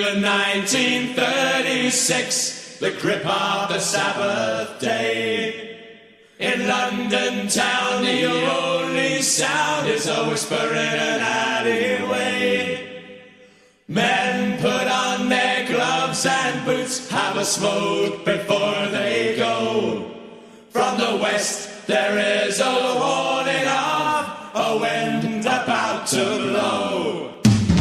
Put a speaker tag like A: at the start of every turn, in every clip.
A: England 1936, the grip of the Sabbath day. In London town the only sound is a whisper in an alleyway. Men put on their gloves and boots, have a smoke before they go. From the west there is a warning of a wind about to blow.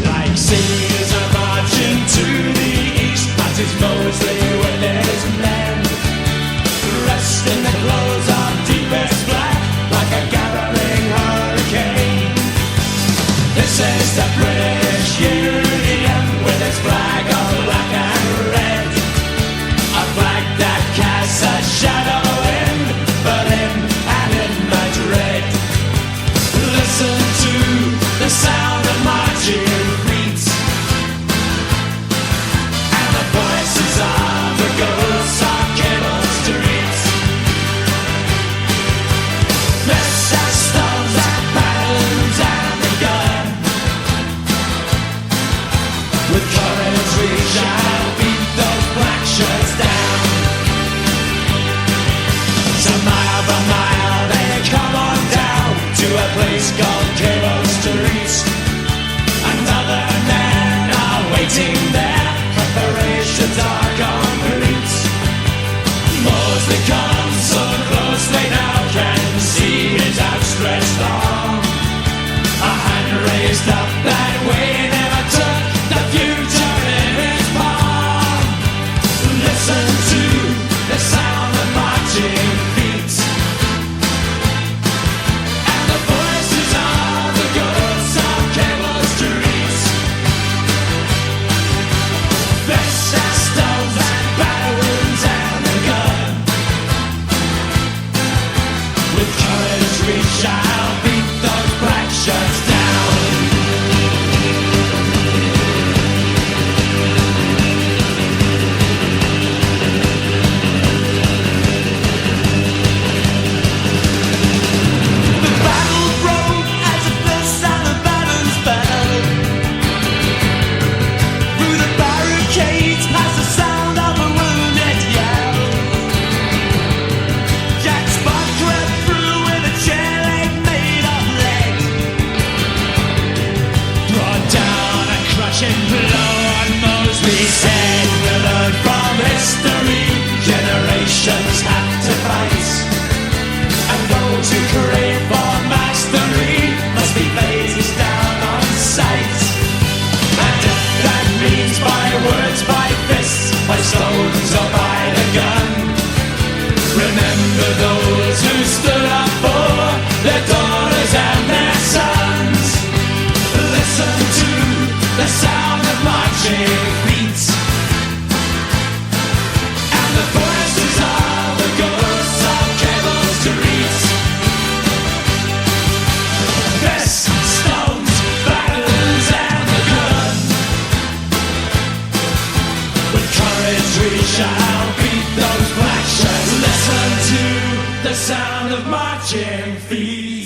A: Like seas are marching to the east, as is Mosley with his men, dressed in the clothes of deepest black, like a gathering hurricane. This is the British Union with its flag of black and red, a flag that casts a shadow in Berlin and in Madrid. Listen to the sound of marching beats and the voices of the ghosts of cable streets. Precious stones and battles and the gun. With courage we shall beat those black shirts down. So mile by mile they come on down to a place called Cable Street. Another men are waiting there, preparations are complete. Mosley comes so close they now can see his outstretched arm. A hand raised up that way never took the future in his palm. Listen to the sound of marching feet and the voices of the ghosts of Cable Street. Precious stones and battle wounds and the gun. With courage we shall beat those black shirts down. The battle broke as a bliss and the banners fell. Through the barricades past the sound of a wounded yell. Jack Spot crept through with a chair leg made of lead. Brought down a crushing blow on Mosley's head. We learn from history, generations have to fight. And those who crave for mastery must be phased down on sight. And if that means by words, by fists, by stones or by the gun, remember those who stood up for their daughters and their sons. Listen to the sound of marching feet and the voices of the ghosts of Cable Street. Fists, stones, battles and the gun. With courage we shall beat those black shirts. Listen to the sound of marching feet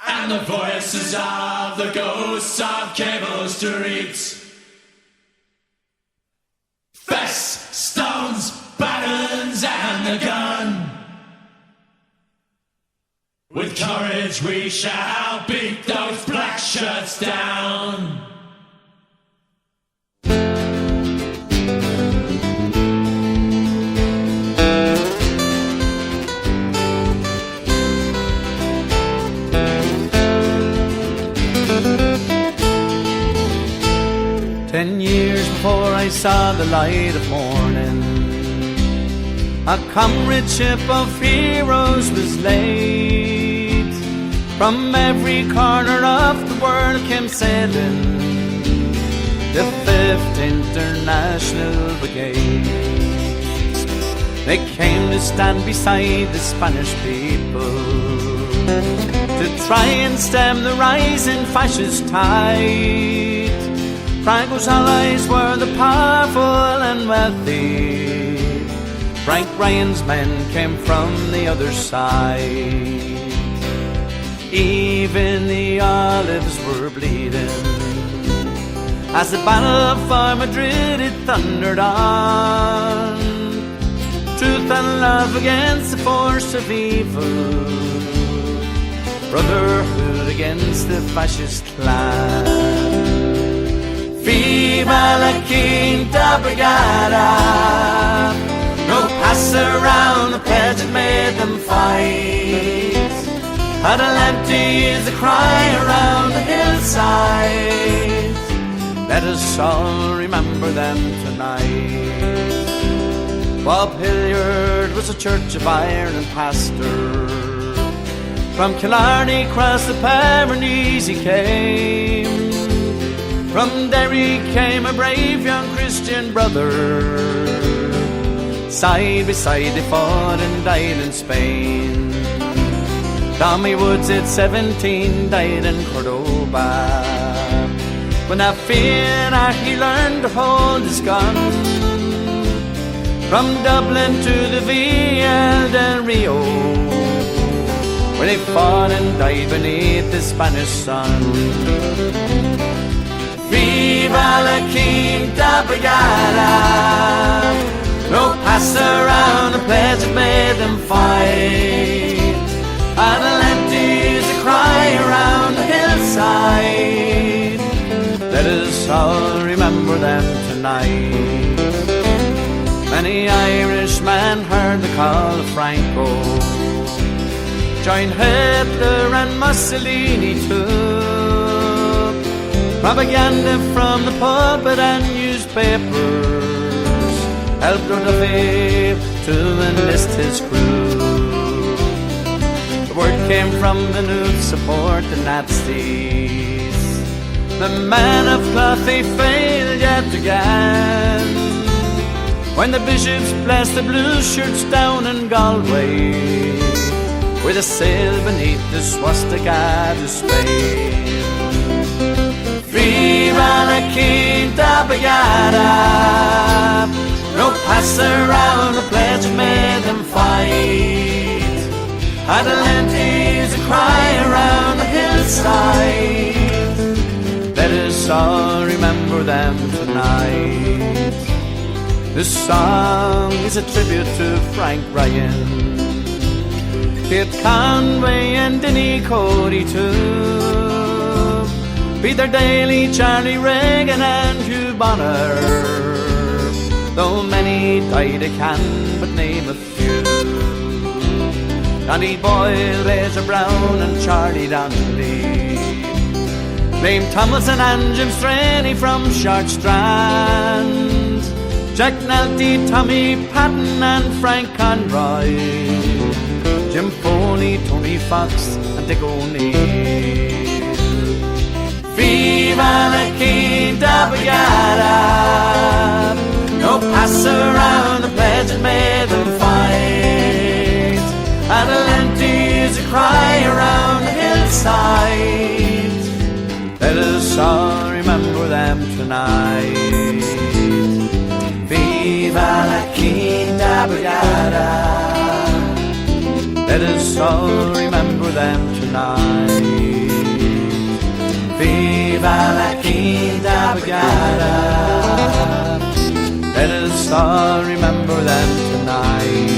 A: and the voices of the ghosts of Cable Street. Fists, stones, battles and the gun. With courage we shall beat those black shirts down.
B: 10 years before I saw the light of morning, a comradeship of heroes was laid. From every corner of the world came sailing the 5th International Brigade. They came to stand beside the Spanish people to try and stem the rising fascist tide. Franco's allies were the powerful and wealthy. Frank Ryan's men came from the other side. Even the olives were bleeding as the battle for Madrid it thundered on. Truth and love against the force of evil, brotherhood against the fascist clan. Viva la Quinta Brigada, no pass around the pledge that made them fight. Adelante is the cry around the hillside. Let us all remember them tonight. Bob Hilliard was a Church of Ireland pastor. From Killarney across the Pyrenees he came. From Derry came a brave young Christian brother. Side by side they fought and died in Spain. Tommy Woods at 17 died in Cordoba. When at Vienna he learned to hold his gun. From Dublin to the Via del Rio, where they fought and died beneath the Spanish sun. Viva la Quinta Brigada, no pass around the pledge that made them fight. Adelante is a cry around the hillside. Let us all remember them tonight. Many Irishmen heard the call of Franco, joined Hitler and Mussolini too. Propaganda from the pulpit and newspapers helped Rodolphe to enlist his crew. The word came from the new to support the Nazis. The man of cloth they failed yet again. When the bishops blessed the blue shirts down in Galway, with a sail beneath the swastika to Spain. Viva la Quinta Brigada, no pass around the pledge that made them fight. Adelante is a cry around the hillside. Let us all remember them tonight. This song is a tribute to Frank Ryan, Kate Conway and Denny Cody too. Peter Daly, Charlie Reagan and Hugh Bonner. Though many died I can but name a few. Danny Boyle, Razor Brown and Charlie Donnelly. Blame Thomas and Jim Straney from Short Strand. Jack Nalty, Tommy Patton and Frank Conroy. Jim Foley, Tony Fox and Dick O'Neill. Viva la Quinta Brigada, no pass around the pledge that made them fight. Adelante is a cry around the hillside. Let us all remember them tonight. Viva la Quinta Brigada, let us all remember them tonight. Viva la Quinta Brigada, let us all remember them tonight.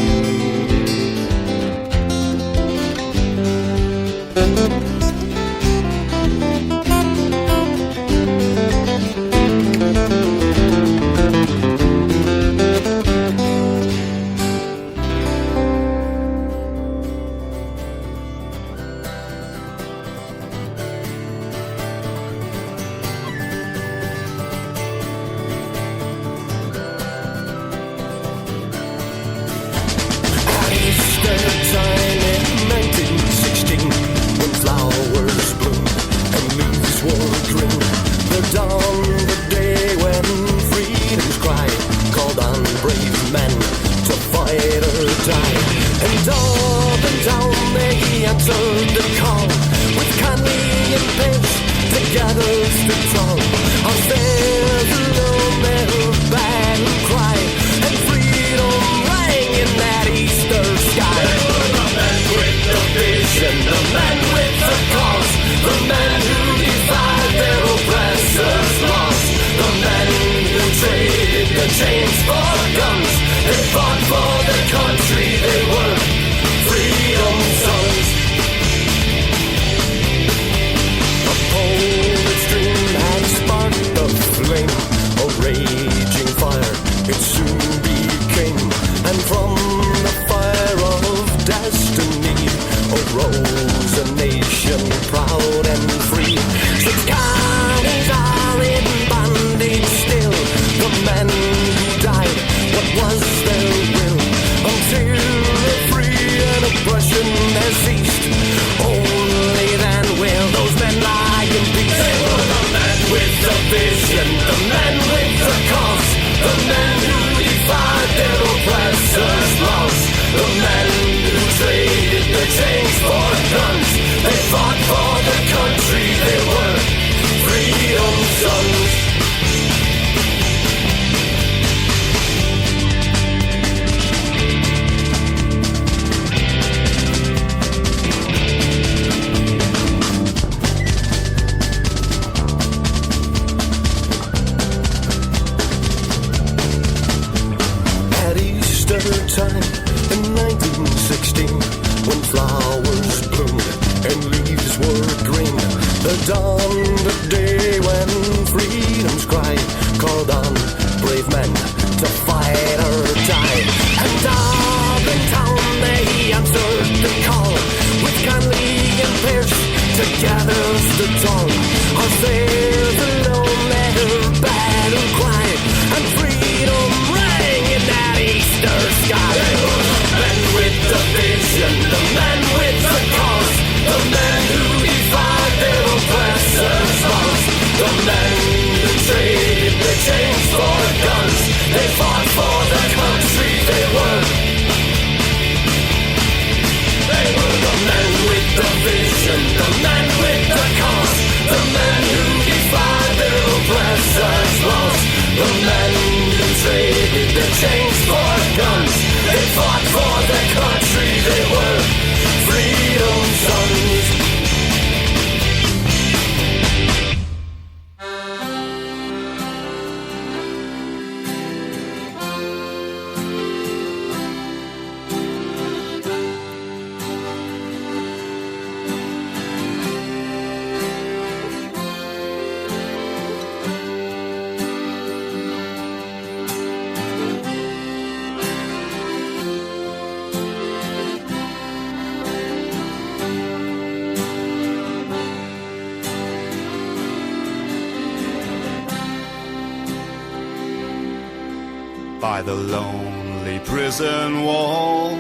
C: By the lonely prison wall,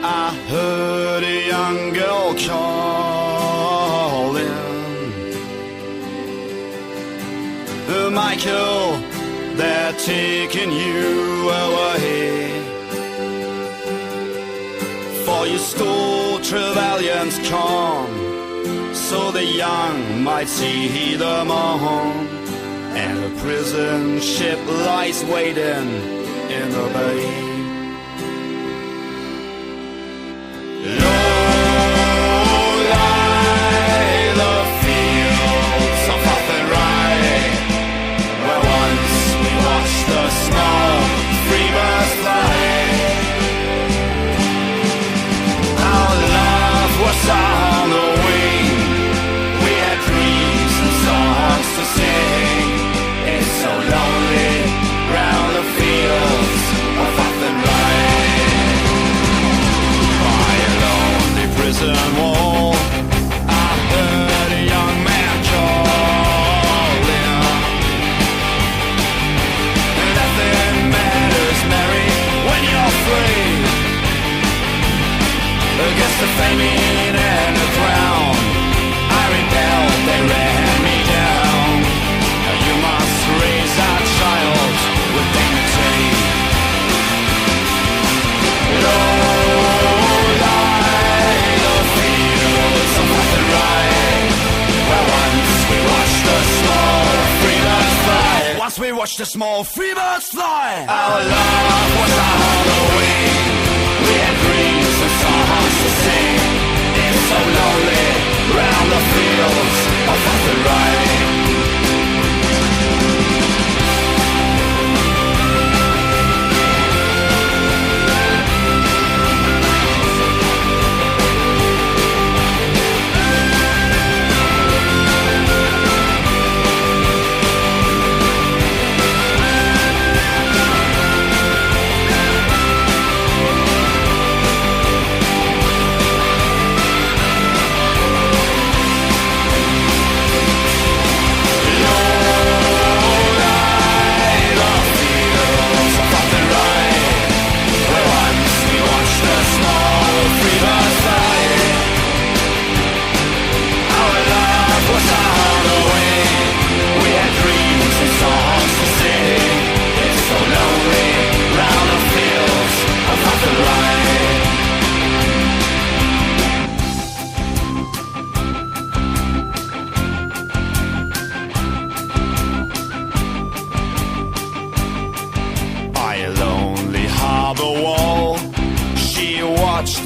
C: I heard a young girl calling, Michael, they're taking you away. For you stole Trevelyan's calm, so the young might see the morn. And a prison ship lies waiting in the bay. On the wing, we had dreams and songs to sing. It's so lonely round the fields of Athenry. By a lonely prison wall, I heard a young man calling. Nothing matters, Mary, when you're free. Against the famine and the crown, I rebelled, they ran me down. You must raise that child with dignity. Low lie the fields of Athenry, where once we watched the small free birds fly. Once we watched the small free birds fly. Our love was on the wing. We had dreams and songs to sing. It's so lonely round the fields of Athenry.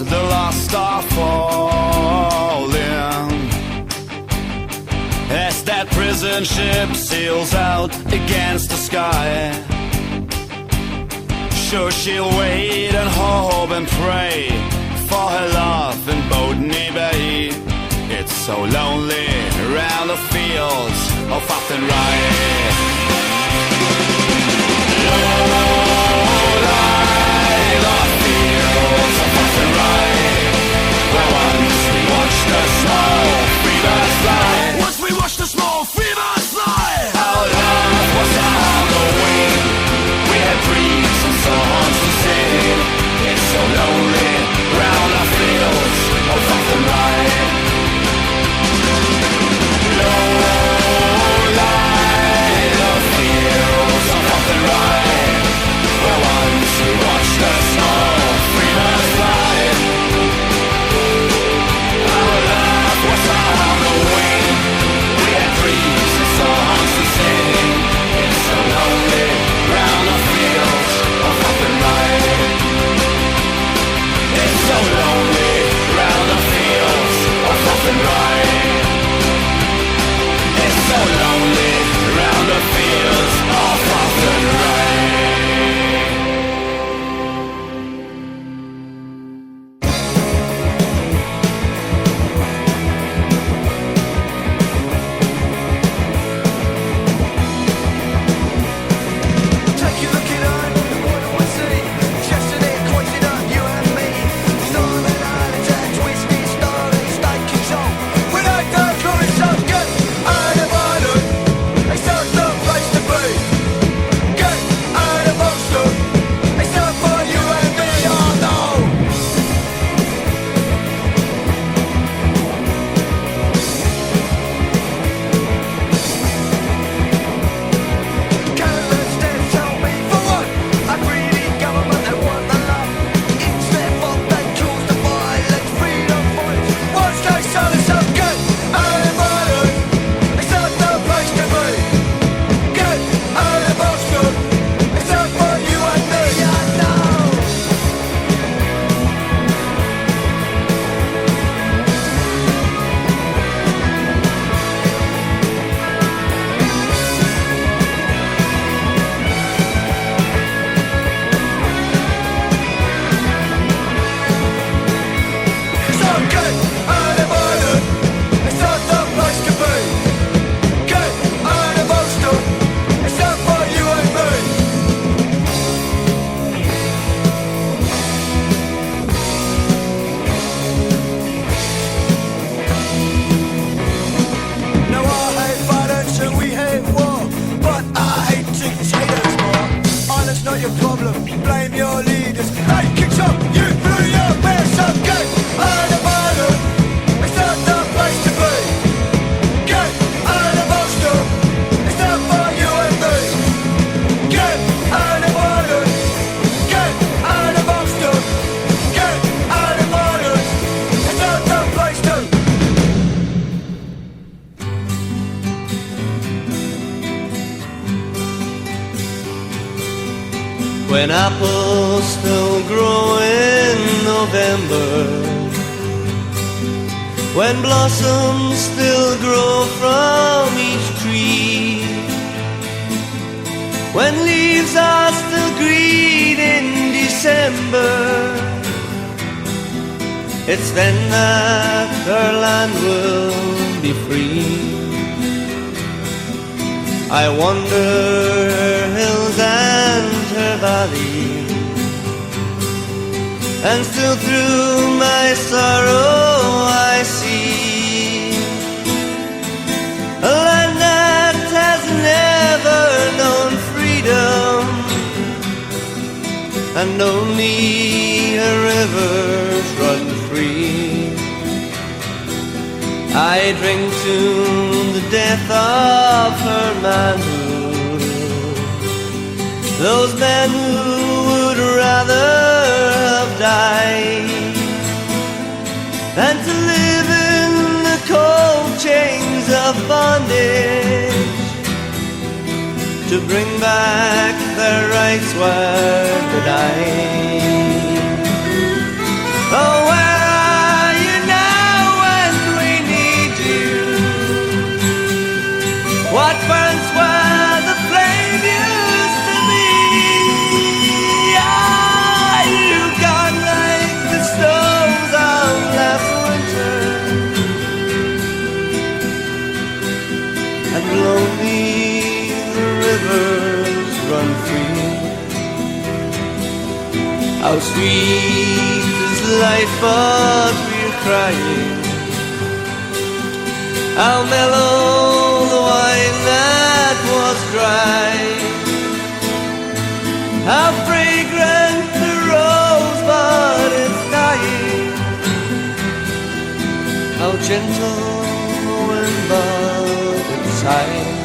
C: The last star falling as that prison ship sails out against the sky. Sure, she'll wait and hope and pray for her love in Bodney Bay. It's so lonely around the fields of Athenry. Once we watched the small free birds fly. Our love was on the wing. We had dreams and songs to sing. It's so lonely round the fields of Athenry. Low lie the
B: when apples still grow in November, when blossoms still grow from each tree, when leaves are still green in December, it's then that our land will be free. I wander her hills and her valleys, and still through my sorrow I see a land that has never known freedom, and only her rivers run free. I drink to the death of her manhood, those men who would rather have died than to live in the cold chains of bondage, to bring back their rights were denied. Oh, where are you now when we need you? What burns where the flame used to be? Are you gone like the snows of last winter? And lonely the rivers run free. How sweet is life, but we're crying. How mellow the wine that was dry. How fragrant the rose, but it's dying. How gentle the wind, but it's sighing.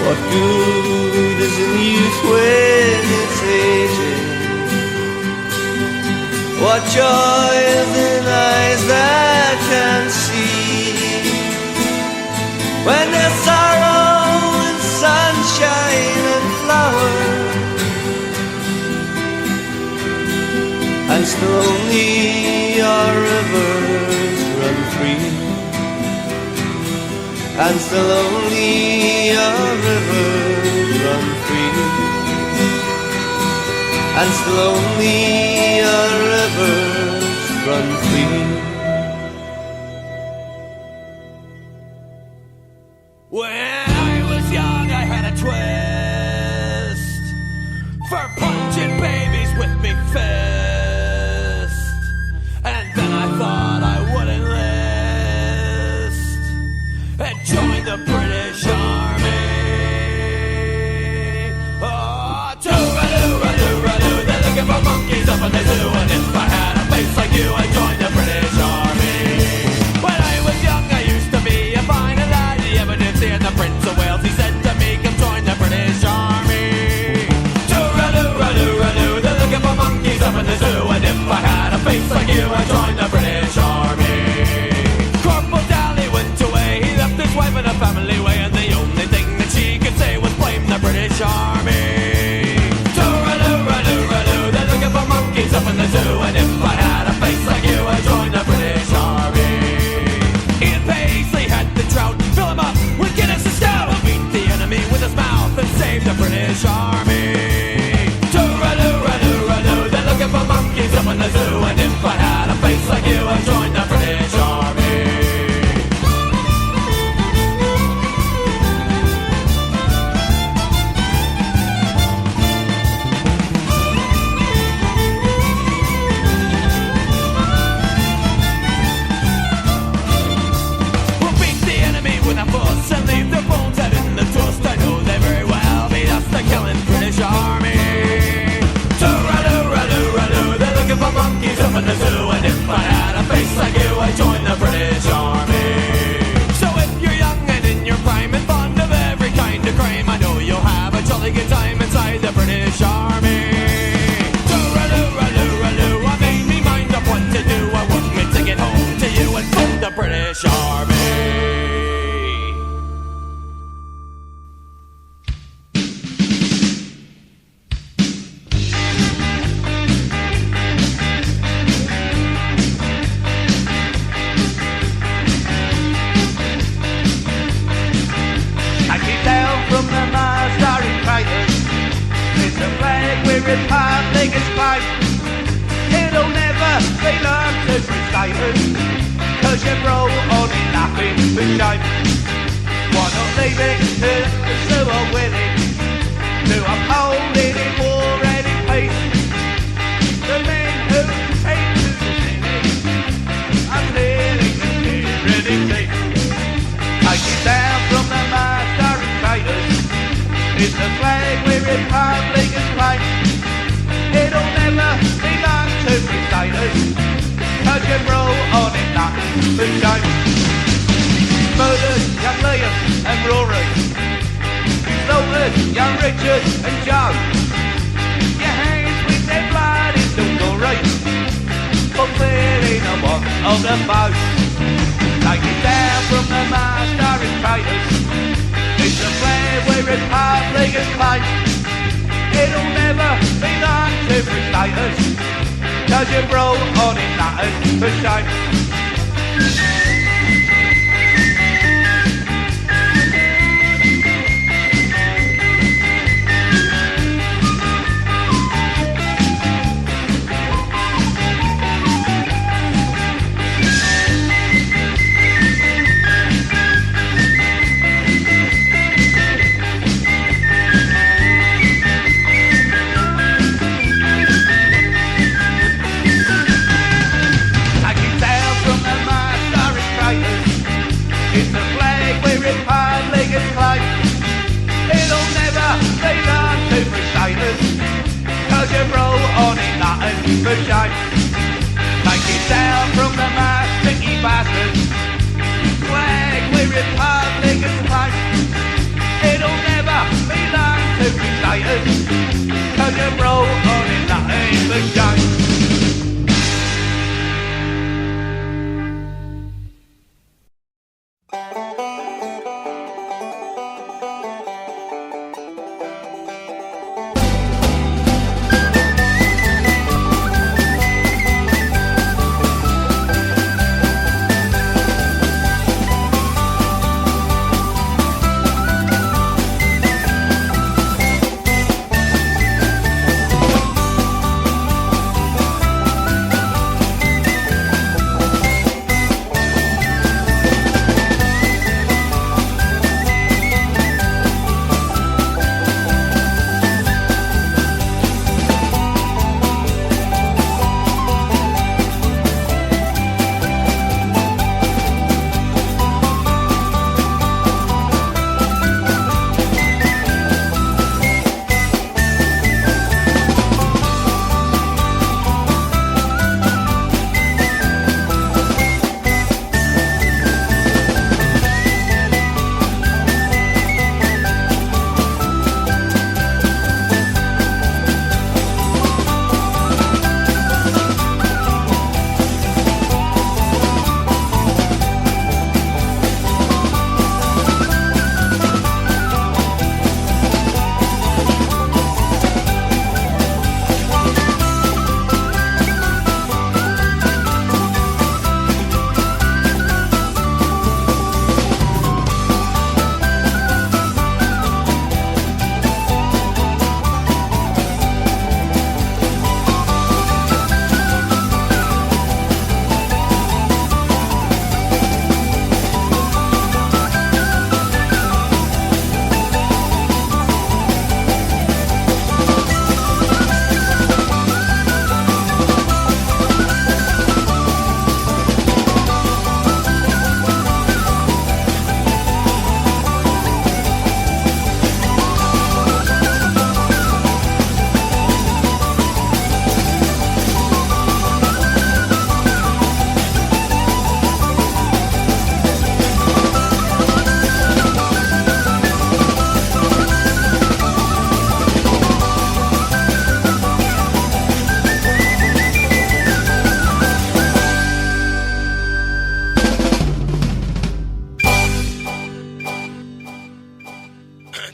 B: What good is in youth when it's aging? What joy is in eyes that can see, when there's sorrow and sunshine and flowers, and still only our rivers run free, and still only our rivers run free, and still only our rivers run free.
C: When I was young, I had a twist for punching babies with me fist, and then I thought I would enlist and join the British Army. Oh, tooraloo-raloo-raloo, they're looking for monkeys up in the zoo, and if I had a face like you, I'd join the British Army. When I was young, I used to be a fine and lad. The evidence in the Prince of Wales, he said to me, come join the British Army. Tooraloo-raloo-raloo, they're looking for monkeys up in the zoo, and if I had a face like you, I'd join the British Army. Corporal Daly went away, he left his wife in a family way, and the only thing that she could say was blame the British Army. Tooraloo-raloo-raloo, they're looking for monkeys up in the zoo, and if I had a face like you, I'd join the British Army. Ian Paisley had the drought, fill him up with Guinness and stout, beat the enemy with his mouth and save the British Army. Tooraloo-raloo-raloo, they're looking for monkeys up in the zoo, and if I had a face like you, I'd join the British Army. We'll beat the enemy with a force and leave their bones out in the dust. I know they very well beat us, the killing British
D: Republic is close. It'll never be learned to crusaders, 'cause you brought on it nothing but shame. Why not leave it to those who are willing to uphold it in war and in peace? The men who came to defend it are clearly tyranny. Take it down from the master and traitors. It's the flag where Republic is claim. It'll never be done to crusaders, 'cause you brought on it nothing but shame. Murdered young Liam and Rory. You slaughtered young Richard and Joe. Your hands with their blood in the glory, fulfilling the want of the foe. Take it down from the master and traitors. It's a flag where Republic is claim. It'll never be done to crusaders, 'cause you brought on it nothing but shame. It's the flag where Republic is claim. It'll never be done to crusaders, 'cause you brought on it nothing but shame. Take it down from the mast, sticky bastards. Flag where Republic is claim. It'll never be done to crusaders, 'cause you brought on it nothing but shame.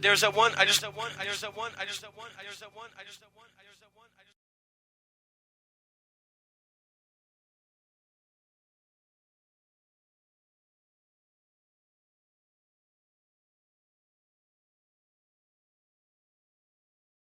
E: There's that one. I just that one. I just that one. I just that one. I just that one. I just that one. I just that one.